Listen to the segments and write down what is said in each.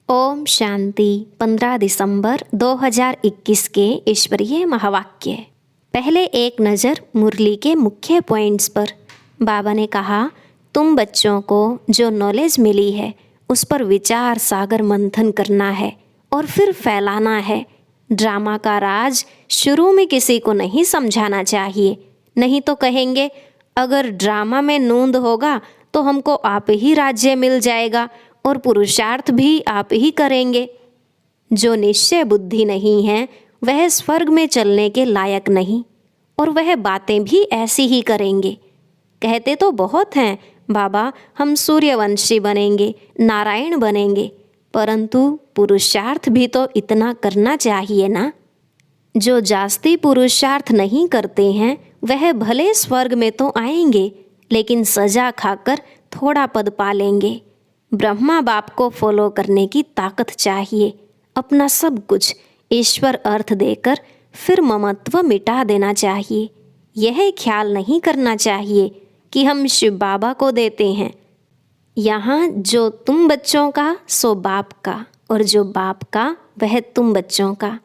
ओम शांति। 15 दिसंबर 2021 के ईश्वरीय महावाक्य। पहले एक नज़र मुरली के मुख्य पॉइंट्स पर। बाबा ने कहा, तुम बच्चों को जो नॉलेज मिली है उस पर विचार सागर मंथन करना है और फिर फैलाना है। ड्रामा का राज शुरू में किसी को नहीं समझाना चाहिए, नहीं तो कहेंगे अगर ड्रामा में नूंद होगा तो हमको आप ही राज्य मिल जाएगा और पुरुषार्थ भी आप ही करेंगे। जो निश्चय बुद्धि नहीं है वह स्वर्ग में चलने के लायक नहीं, और वह बातें भी ऐसी ही करेंगे। कहते तो बहुत हैं बाबा हम सूर्यवंशी बनेंगे, नारायण बनेंगे, परंतु पुरुषार्थ भी तो इतना करना चाहिए ना। जो जास्ती पुरुषार्थ नहीं करते हैं वह भले स्वर्ग में तो आएंगे, लेकिन सजा खाकर थोड़ा पद पालेंगे। ब्रह्मा बाप को फॉलो करने की ताकत चाहिए। अपना सब कुछ ईश्वर अर्थ देकर फिर ममत्व मिटा देना चाहिए। यह ख्याल नहीं करना चाहिए कि हम शिव बाबा को देते हैं। यहाँ जो तुम बच्चों का सो बाप का, और जो बाप का वह तुम बच्चों का।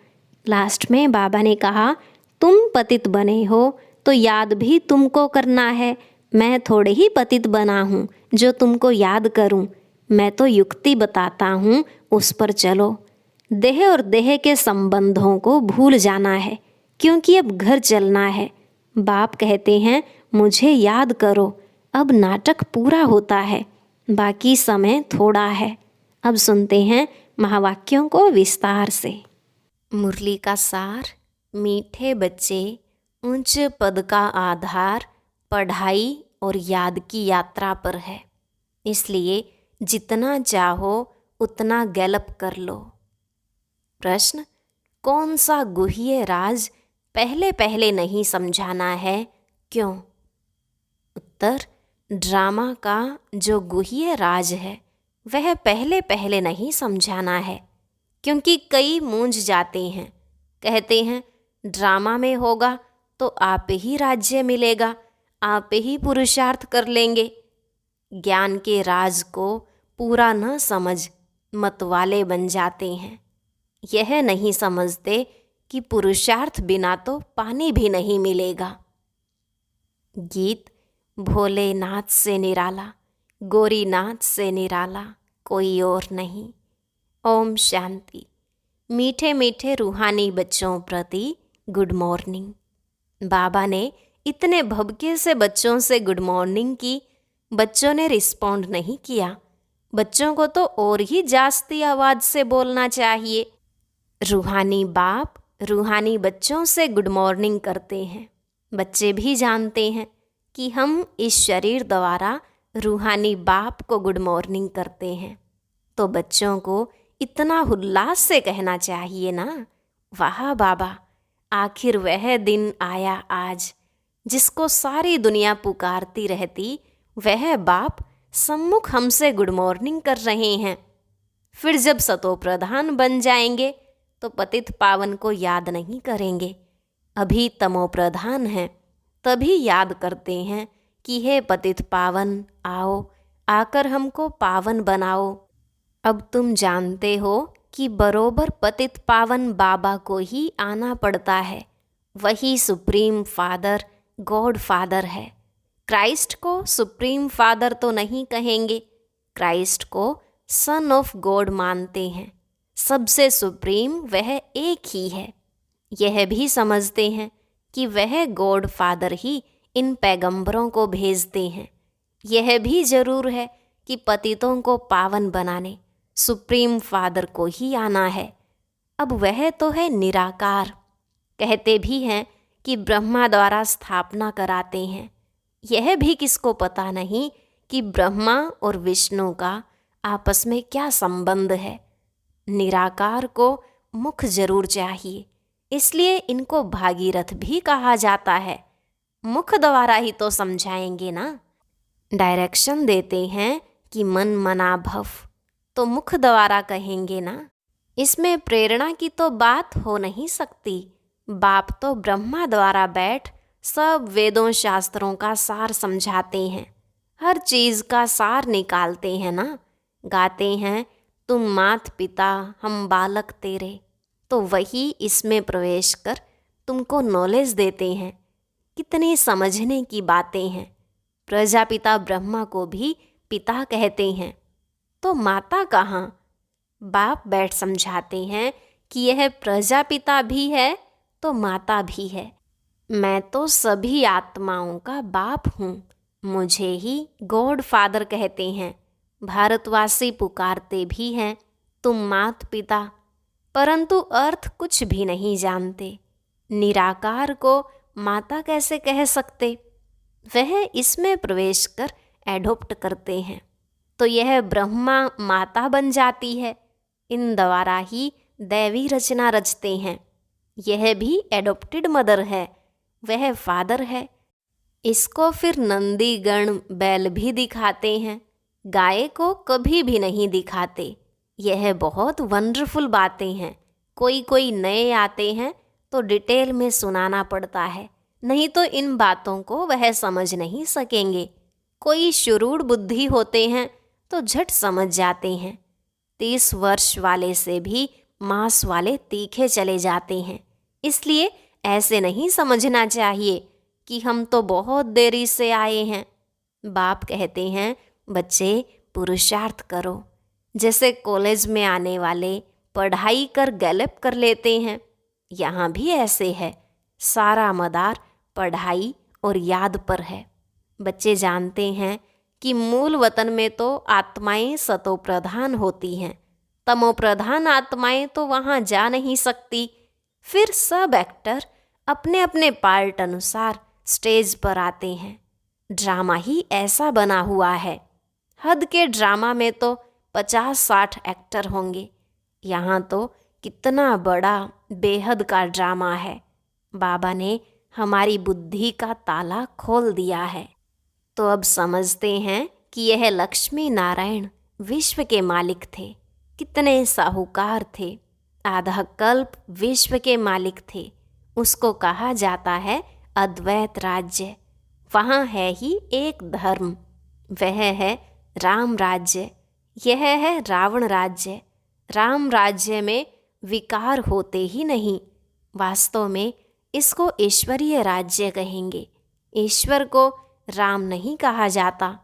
लास्ट में बाबा ने कहा, तुम पतित बने हो तो याद भी तुमको करना है। मैं थोड़े ही पतित बना हूँ जो तुमको याद करूँ। मैं तो युक्ति बताता हूँ, उस पर चलो। देह और देह के संबंधों को भूल जाना है, क्योंकि अब घर चलना है। बाप कहते हैं मुझे याद करो। अब नाटक पूरा होता है, बाकी समय थोड़ा है। अब सुनते हैं महावाक्यों को विस्तार से। मुरली का सार। मीठे बच्चे, उच्च पद का आधार पढ़ाई और याद की यात्रा पर है, इसलिए जितना चाहो उतना गैलप कर लो। प्रश्न, कौन सा गुह्य राज पहले पहले नहीं समझाना है, क्यों? उत्तर, ड्रामा का जो गुह्य राज है वह पहले पहले नहीं समझाना है, क्योंकि कई मूंझ जाते हैं। कहते हैं ड्रामा में होगा तो आप ही राज्य मिलेगा, आप ही पुरुषार्थ कर लेंगे। ज्ञान के राज को पूरा न समझ मतवाले बन जाते हैं। यह नहीं समझते कि पुरुषार्थ बिना तो पानी भी नहीं मिलेगा। गीत। भोलेनाथ से निराला, गोरीनाथ से निराला कोई और नहीं। ओम शांति। मीठे मीठे रूहानी बच्चों प्रति गुड मॉर्निंग। बाबा ने इतने भभके से बच्चों से गुड मॉर्निंग की, बच्चों ने रिस्पॉन्ड नहीं किया। बच्चों को तो और ही जास्ती आवाज़ से बोलना चाहिए। रूहानी बाप रूहानी बच्चों से गुड मॉर्निंग करते हैं। बच्चे भी जानते हैं कि हम इस शरीर द्वारा रूहानी बाप को गुड मॉर्निंग करते हैं, तो बच्चों को इतना उल्लास से कहना चाहिए ना, वाह बाबा, आखिर वह दिन आया आज जिसको सारी दुनिया पुकारती रहती। वह बाप सम्मुख हमसे गुड मॉर्निंग कर रहे हैं। फिर जब सतो प्रधान बन जाएंगे तो पतित पावन को याद नहीं करेंगे। अभी तमो प्रधान हैं, तभी याद करते हैं कि हे पतित पावन आओ, आकर हमको पावन बनाओ। अब तुम जानते हो कि बरोबर पतित पावन बाबा को ही आना पड़ता है। वही सुप्रीम फादर, गॉड फादर है। क्राइस्ट को सुप्रीम फादर तो नहीं कहेंगे, क्राइस्ट को सन ऑफ गॉड मानते हैं। सबसे सुप्रीम वह एक ही है। यह भी समझते हैं कि वह गॉड फादर ही इन पैगंबरों को भेजते हैं। यह भी जरूर है कि पतितों को पावन बनाने सुप्रीम फादर को ही आना है। अब वह तो है निराकार। कहते भी हैं कि ब्रह्मा द्वारा स्थापना कराते हैं। यह भी किसको पता नहीं कि ब्रह्मा और विष्णु का आपस में क्या संबंध है। निराकार को मुख जरूर चाहिए, इसलिए इनको भागीरथ भी कहा जाता है। मुख द्वारा ही तो समझाएंगे ना। डायरेक्शन देते हैं कि मन मना भव, तो मुख द्वारा कहेंगे ना। इसमें प्रेरणा की तो बात हो नहीं सकती। बाप तो ब्रह्मा द्वारा बैठ सब वेदों शास्त्रों का सार समझाते हैं, हर चीज़ का सार निकालते हैं ना। गाते हैं तुम मात पिता हम बालक तेरे, तो वही इसमें प्रवेश कर तुमको नॉलेज देते हैं। कितनी समझने की बातें हैं। प्रजापिता ब्रह्मा को भी पिता कहते हैं, तो माता कहाँ? बाप बैठ समझाते हैं कि यह प्रजापिता भी है तो माता भी है। मैं तो सभी आत्माओं का बाप हूँ। मुझे ही गॉड फादर कहते हैं। भारतवासी पुकारते भी हैं तुम मात पिता, परंतु अर्थ कुछ भी नहीं जानते। निराकार को माता कैसे कह सकते? वह इसमें प्रवेश कर एडॉप्ट करते हैं, तो यह ब्रह्मा माता बन जाती है। इन द्वारा ही दैवी रचना रचते हैं। यह भी एडॉप्टेड मदर है, वह फादर है। इसको फिर नंदी गण बैल भी दिखाते हैं, गाय को कभी भी नहीं दिखाते। यह बहुत वंडरफुल बातें हैं। कोई कोई नए आते हैं तो डिटेल में सुनाना पड़ता है, नहीं तो इन बातों को वह समझ नहीं सकेंगे। कोई शुरूढ़ बुद्धि होते हैं तो झट समझ जाते हैं। 30 वर्ष वाले से भी मांस वाले तीखे चले जाते हैं। इसलिए ऐसे नहीं समझना चाहिए कि हम तो बहुत देरी से आए हैं। बाप कहते हैं बच्चे पुरुषार्थ करो। जैसे कॉलेज में आने वाले पढ़ाई कर गैलप कर लेते हैं, यहाँ भी ऐसे है। सारा मदार पढ़ाई और याद पर है। बच्चे जानते हैं कि मूल वतन में तो आत्माएं सतो प्रधान होती हैं, तमो प्रधान आत्माएं तो वहाँ जा नहीं सकती। फिर सब एक्टर अपने अपने पार्ट अनुसार स्टेज पर आते हैं। ड्रामा ही ऐसा बना हुआ है। हद के ड्रामा में तो 50-60 एक्टर होंगे। यहाँ तो कितना बड़ा बेहद का ड्रामा है। बाबा ने हमारी बुद्धि का ताला खोल दिया है। तो अब समझते हैं कि यह लक्ष्मी नारायण विश्व के मालिक थे। कितने साहूकार थे। आधा कल्प विश्व के मालिक थे। उसको कहा जाता है अद्वैत राज्य। वहाँ है ही एक धर्म, वह है राम राज्य। यह है रावण राज्य। राम राज्य में विकार होते ही नहीं। वास्तव में इसको ईश्वरीय राज्य कहेंगे। ईश्वर को राम नहीं कहा जाता।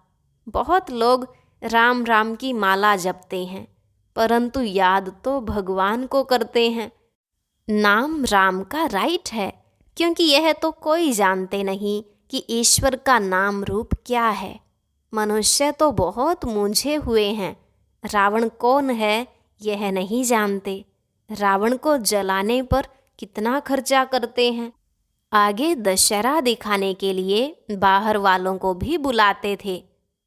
बहुत लोग राम राम की माला जपते हैं, परंतु याद तो भगवान को करते हैं। नाम राम का राइट है, क्योंकि यह तो कोई जानते नहीं कि ईश्वर का नाम रूप क्या है। मनुष्य तो बहुत मूंझे हुए हैं। रावण कौन है यह नहीं जानते। रावण को जलाने पर कितना खर्चा करते हैं। आगे दशहरा दिखाने के लिए बाहर वालों को भी बुलाते थे।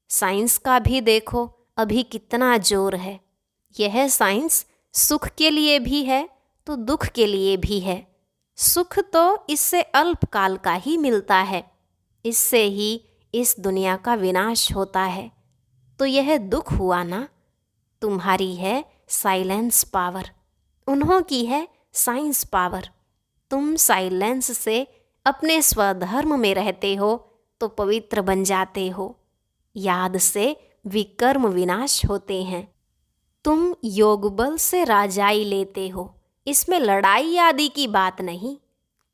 साइंस का भी देखो अभी कितना जोर है। यह साइंस सुख के लिए भी है तो दुख के लिए भी है। सुख तो इससे अल्पकाल का ही मिलता है। इससे ही इस दुनिया का विनाश होता है। तो यह दुख हुआ ना। तुम्हारी है साइलेंस पावर, उन्हों की है साइंस पावर। तुम साइलेंस से अपने स्वधर्म में रहते हो तो पवित्र बन जाते हो। याद से विकर्म विनाश होते हैं। तुम योग बल से राजाई लेते हो। इसमें लड़ाई आदि की बात नहीं।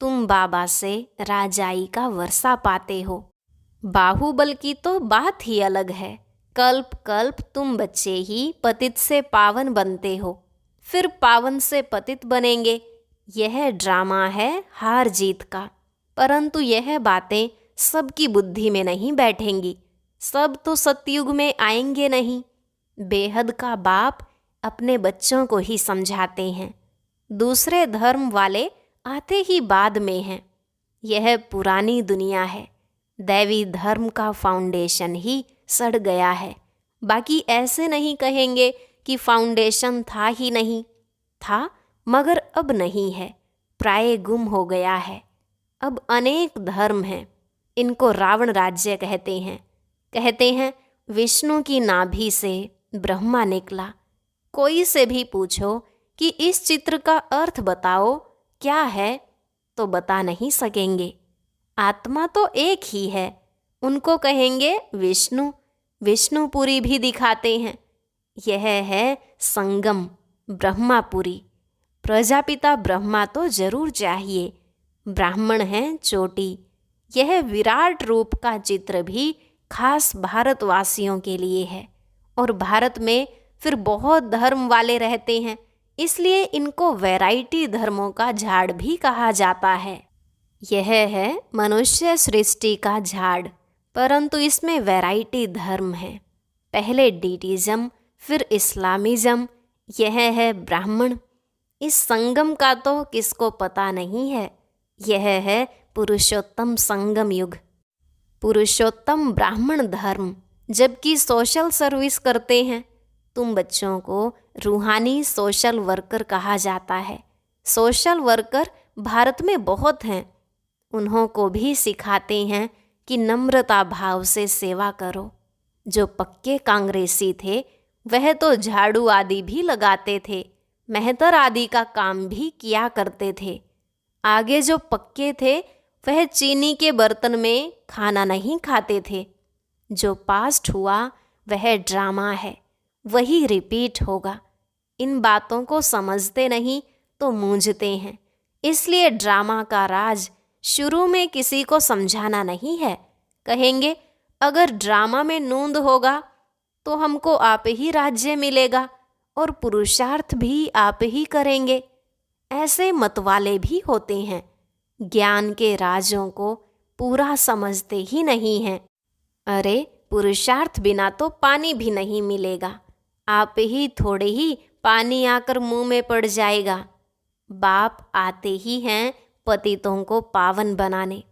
तुम बाबा से राजाई का वर्षा पाते हो। बाहुबल की तो बात ही अलग है। कल्प कल्प तुम बच्चे ही पतित से पावन बनते हो, फिर पावन से पतित बनेंगे। यह ड्रामा है हार जीत का। परंतु यह बातें सबकी बुद्धि में नहीं बैठेंगी। सब तो सतयुग में आएंगे नहीं। बेहद का बाप अपने बच्चों को ही समझाते हैं। दूसरे धर्म वाले आते ही बाद में हैं। यह पुरानी दुनिया है। दैवी धर्म का फाउंडेशन ही सड़ गया है। बाकी ऐसे नहीं कहेंगे कि फाउंडेशन था ही नहीं। था मगर अब नहीं है, प्राय गुम हो गया है। अब अनेक धर्म हैं। इनको रावण राज्य कहते हैं। कहते हैं विष्णु की नाभि से ब्रह्मा निकला। कोई से भी पूछो कि इस चित्र का अर्थ बताओ क्या है, तो बता नहीं सकेंगे। आत्मा तो एक ही है। उनको कहेंगे विष्णु। विष्णुपुरी भी दिखाते हैं। यह है संगम, ब्रह्मापुरी। प्रजापिता ब्रह्मा तो जरूर चाहिए, ब्राह्मण हैं चोटी। यह विराट रूप का चित्र भी खास भारतवासियों के लिए है। और भारत में फिर बहुत धर्म वाले रहते हैं, इसलिए इनको वैरायटी धर्मों का झाड़ भी कहा जाता है। यह है मनुष्य सृष्टि का झाड़, परंतु इसमें वैरायटी धर्म है। पहले डीटिज्म, फिर इस्लामिज्म, यह है ब्राह्मण। इस संगम का तो किसको पता नहीं है। यह है पुरुषोत्तम संगम युग, पुरुषोत्तम ब्राह्मण धर्म। जबकि सोशल सर्विस करते हैं। तुम बच्चों को रूहानी सोशल वर्कर कहा जाता है। सोशल वर्कर भारत में बहुत हैं। उन्हों को भी सिखाते हैं कि नम्रता भाव से सेवा करो। जो पक्के कांग्रेसी थे वह तो झाड़ू आदि भी लगाते थे, मेहतर आदि का काम भी किया करते थे। आगे जो पक्के थे वह चीनी के बर्तन में खाना नहीं खाते थे। जो पास्ट हुआ वह ड्रामा है, वही रिपीट होगा। इन बातों को समझते नहीं तो मूंझते हैं। इसलिए ड्रामा का राज शुरू में किसी को समझाना नहीं है। कहेंगे अगर ड्रामा में नूंद होगा तो हमको आप ही राज्य मिलेगा और पुरुषार्थ भी आप ही करेंगे। ऐसे मतवाले भी होते हैं, ज्ञान के राजों को पूरा समझते ही नहीं हैं। अरे पुरुषार्थ बिना तो पानी भी नहीं मिलेगा, आप ही थोड़े ही पानी आकर मुंह में पड़ जाएगा। बाप आते ही हैं पतितों को पावन बनाने।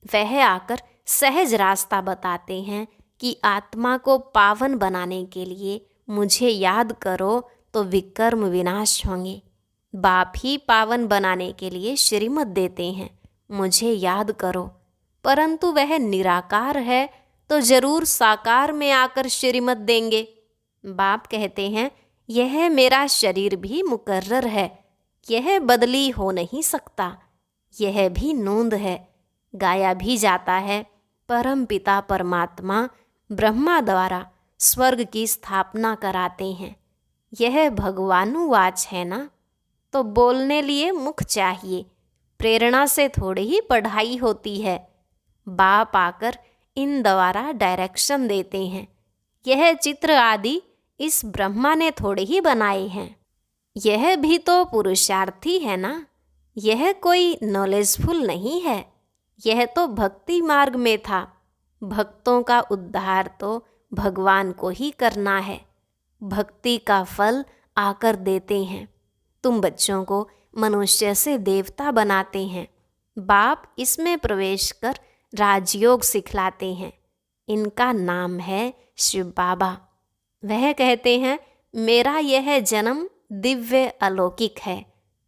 वह आकर सहज रास्ता बताते हैं कि आत्मा को पावन बनाने के लिए मुझे याद करो तो विकर्म विनाश होंगे। बाप ही पावन बनाने के लिए श्रीमत देते हैं, मुझे याद करो। परंतु वह निराकार है तो जरूर साकार में आकर श्रीमत देंगे। बाप कहते हैं यह मेरा शरीर भी मुकर्रर है, यह बदली हो नहीं सकता। यह भी नोंद है, गाया भी जाता है। परम पिता परमात्मा ब्रह्मा द्वारा स्वर्ग की स्थापना कराते हैं। यह भगवानुवाच है ना, तो बोलने लिए मुख चाहिए। प्रेरणा से थोड़ी ही पढ़ाई होती है। बाप आकर इन द्वारा डायरेक्शन देते हैं। यह चित्र आदि इस ब्रह्मा ने थोड़े ही बनाए हैं। यह भी तो पुरुषार्थी है ना, यह कोई नॉलेजफुल नहीं है। यह तो भक्ति मार्ग में था। भक्तों का उद्धार तो भगवान को ही करना है। भक्ति का फल आकर देते हैं। तुम बच्चों को मनुष्य से देवता बनाते हैं। बाप इसमें प्रवेश कर राजयोग सिखलाते हैं। इनका नाम है शिव बाबा। वह कहते हैं मेरा यह जन्म दिव्य अलौकिक है।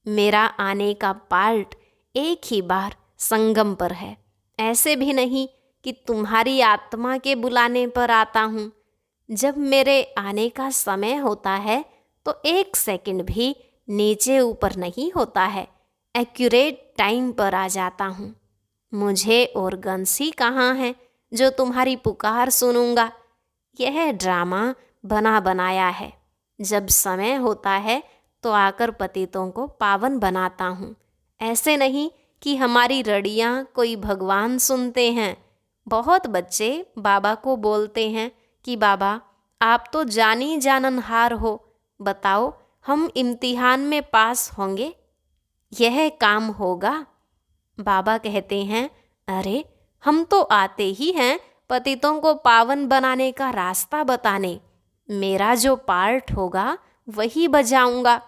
मेरा आने का पार्ट एक ही बार संगम पर है। ऐसे भी नहीं कि तुम्हारी आत्मा के बुलाने पर आता हूँ। जब मेरे आने का समय होता है तो 1 सेकंड भी नीचे ऊपर नहीं होता है, एक्यूरेट टाइम पर आ जाता हूँ। मुझे और गंसी कहाँ है जो तुम्हारी पुकार सुनूंगा। यह ड्रामा बना बनाया है। जब समय होता है तो आकर पतितों को पावन बनाता हूँ। ऐसे नहीं कि हमारी रड़ियाँ कोई भगवान सुनते हैं। बहुत बच्चे बाबा को बोलते हैं कि बाबा आप तो जानी जाननहार हो, बताओ हम इम्तिहान में पास होंगे, यह काम होगा। बाबा कहते हैं अरे हम तो आते ही हैं पतितों को पावन बनाने का रास्ता बताने। मेरा जो पार्ट होगा वही बजाऊंगा,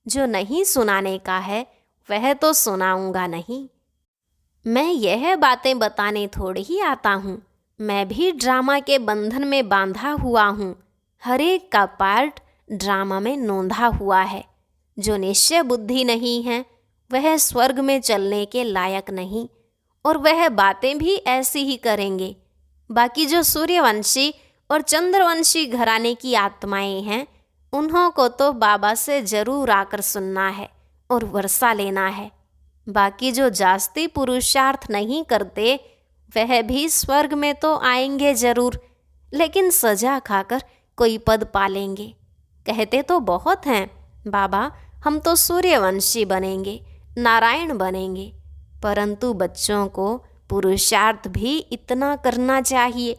जो नहीं सुनाने का है वह तो सुनाऊंगा नहीं। मैं यह बातें बताने थोड़ी ही आता हूँ। मैं भी ड्रामा के बंधन में बांधा हुआ हूँ। हर एक का पार्ट ड्रामा में नोंधा हुआ है। जो निश्चय बुद्धि नहीं है वह स्वर्ग में चलने के लायक नहीं, और वह बातें भी ऐसी ही करेंगे। बाकी जो सूर्यवंशी और चंद्रवंशी घराने की आत्माएं हैं, उन्हों को तो बाबा से जरूर आकर सुनना है और वर्षा लेना है। बाकी जो जास्ती पुरुषार्थ नहीं करते वह भी स्वर्ग में तो आएंगे जरूर, लेकिन सजा खाकर कोई पद पालेंगे। कहते तो बहुत हैं, बाबा हम तो सूर्यवंशी बनेंगे, नारायण बनेंगे, परंतु बच्चों को पुरुषार्थ भी इतना करना चाहिए।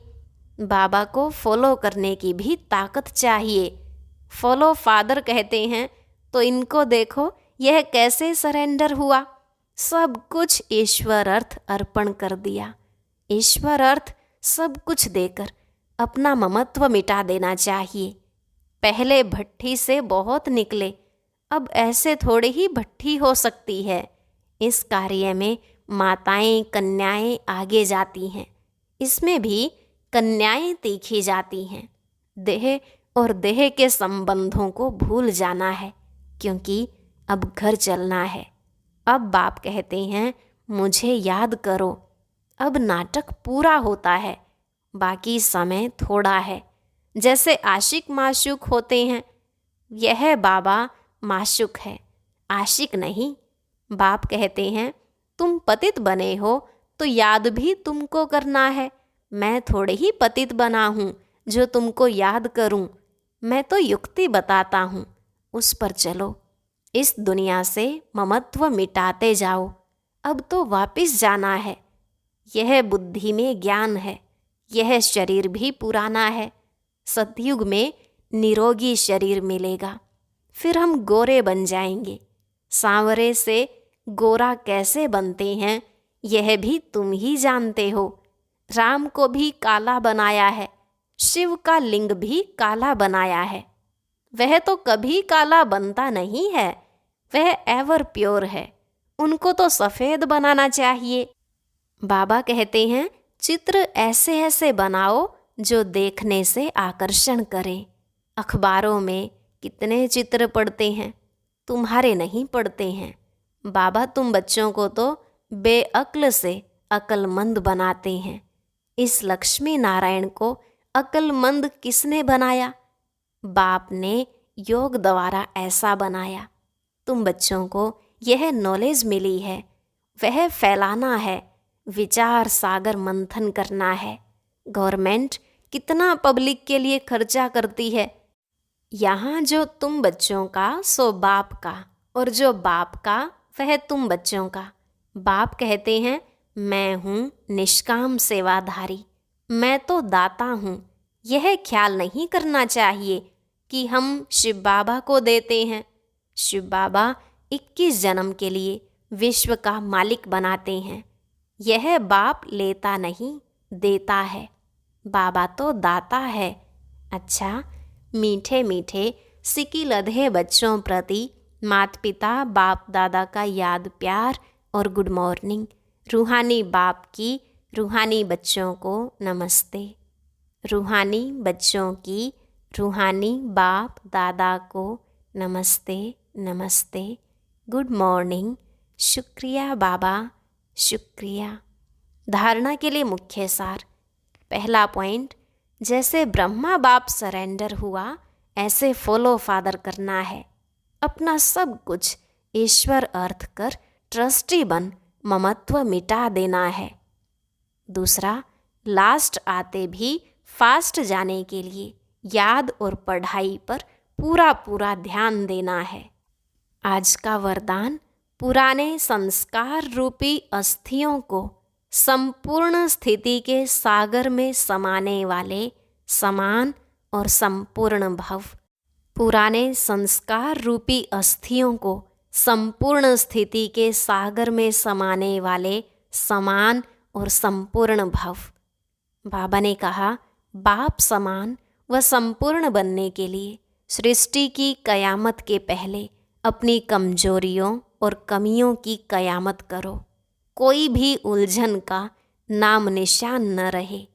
बाबा को फॉलो करने की भी ताकत चाहिए। फॉलो फादर कहते हैं तो इनको देखो, यह कैसे सरेंडर हुआ। सब कुछ ईश्वर अर्थ अर्पण कर दिया। ईश्वर अर्थ सब कुछ देकर अपना ममत्व मिटा देना चाहिए। पहले भट्ठी से बहुत निकले, अब ऐसे थोड़े ही भट्ठी हो सकती है। इस कार्य में माताएं कन्याएं आगे जाती हैं, इसमें भी कन्याएं तीखी जाती हैं। देह और देह के संबंधों को भूल जाना है, क्योंकि अब घर चलना है। अब बाप कहते हैं मुझे याद करो। अब नाटक पूरा होता है, बाकी समय थोड़ा है। जैसे आशिक माशूक होते हैं, यह बाबा माशूक है, आशिक नहीं। बाप कहते हैं तुम पतित बने हो तो याद भी तुमको करना है। मैं थोड़े ही पतित बना हूँ जो तुमको याद करूँ। मैं तो युक्ति बताता हूँ, उस पर चलो। इस दुनिया से ममत्व मिटाते जाओ। अब तो वापिस जाना है। यह बुद्धि में ज्ञान है। यह शरीर भी पुराना है। सतयुग में निरोगी शरीर मिलेगा, फिर हम गोरे बन जाएंगे। सांवरे से गोरा कैसे बनते हैं यह भी तुम ही जानते हो। राम को भी काला बनाया है, शिव का लिंग भी काला बनाया है। वह तो कभी काला बनता नहीं है, वह एवर प्योर है। उनको तो सफ़ेद बनाना चाहिए। बाबा कहते हैं चित्र ऐसे ऐसे बनाओ जो देखने से आकर्षण करें। अखबारों में कितने चित्र पढ़ते हैं, तुम्हारे नहीं पढ़ते हैं। बाबा तुम बच्चों को तो बेअक्ल से अक्लमंद बनाते हैं। इस लक्ष्मी नारायण को अक्लमंद किसने बनाया? बाप ने योग द्वारा ऐसा बनाया। तुम बच्चों को यह नॉलेज मिली है, वह फैलाना है। विचार सागर मंथन करना है। गवर्नमेंट कितना पब्लिक के लिए खर्चा करती है। यहाँ जो तुम बच्चों का सो बाप का, और जो बाप का वह तुम बच्चों का। बाप कहते हैं मैं हूँ निष्काम सेवाधारी, मैं तो दाता हूँ। यह ख्याल नहीं करना चाहिए कि हम शिव बाबा को देते हैं। शिव बाबा 21 जन्म के लिए विश्व का मालिक बनाते हैं। यह बाप लेता नहीं, देता है। बाबा तो दाता है। अच्छा, मीठे मीठे सिकी लधे बच्चों प्रति माता पिता बाप दादा का याद प्यार और गुड मॉर्निंग। रूहानी बाप की रूहानी बच्चों को नमस्ते। रूहानी बच्चों की रूहानी बाप दादा को नमस्ते नमस्ते, गुड मॉर्निंग। शुक्रिया बाबा, शुक्रिया। धारणा के लिए मुख्य सार। पहला पॉइंट, जैसे ब्रह्मा बाप सरेंडर हुआ ऐसे फॉलो फादर करना है। अपना सब कुछ ईश्वर अर्थ कर ट्रस्टी बन ममत्व मिटा देना है। दूसरा, लास्ट आते भी फास्ट जाने के लिए याद और पढ़ाई पर पूरा पूरा ध्यान देना है। आज का वरदान, पुराने संस्कार रूपी अस्थियों को संपूर्ण स्थिति के सागर में समाने वाले समान और संपूर्ण भव। पुराने संस्कार रूपी अस्थियों को संपूर्ण स्थिति के सागर में समाने वाले समान और संपूर्ण भव। बाबा ने कहा बाप समान व संपूर्ण बनने के लिए सृष्टि की कयामत के पहले अपनी कमजोरियों और कमियों की कयामत करो। कोई भी उलझन का नाम निशान न रहे,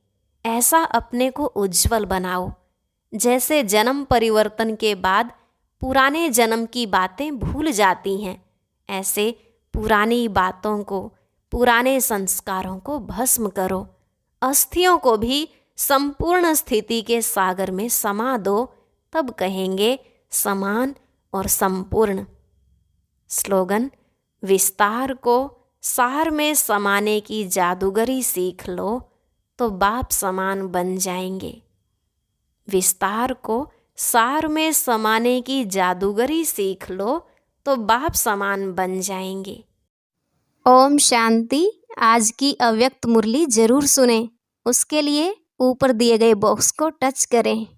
ऐसा अपने को उज्जवल बनाओ। जैसे जन्म परिवर्तन के बाद पुराने जन्म की बातें भूल जाती हैं, ऐसे पुरानी बातों को, पुराने संस्कारों को भस्म करो। अस्थियों को भी संपूर्ण स्थिति के सागर में समा दो, तब कहेंगे समान और संपूर्ण। स्लोगन, विस्तार को सार में समाने की जादूगरी सीख लो तो बाप समान बन जाएंगे। विस्तार को सार में समाने की जादूगरी सीख लो तो बाप समान बन जाएंगे। ओम शांति। आज की अव्यक्त मुरली जरूर सुने। उसके लिए ऊपर दिए गए बॉक्स को टच करें।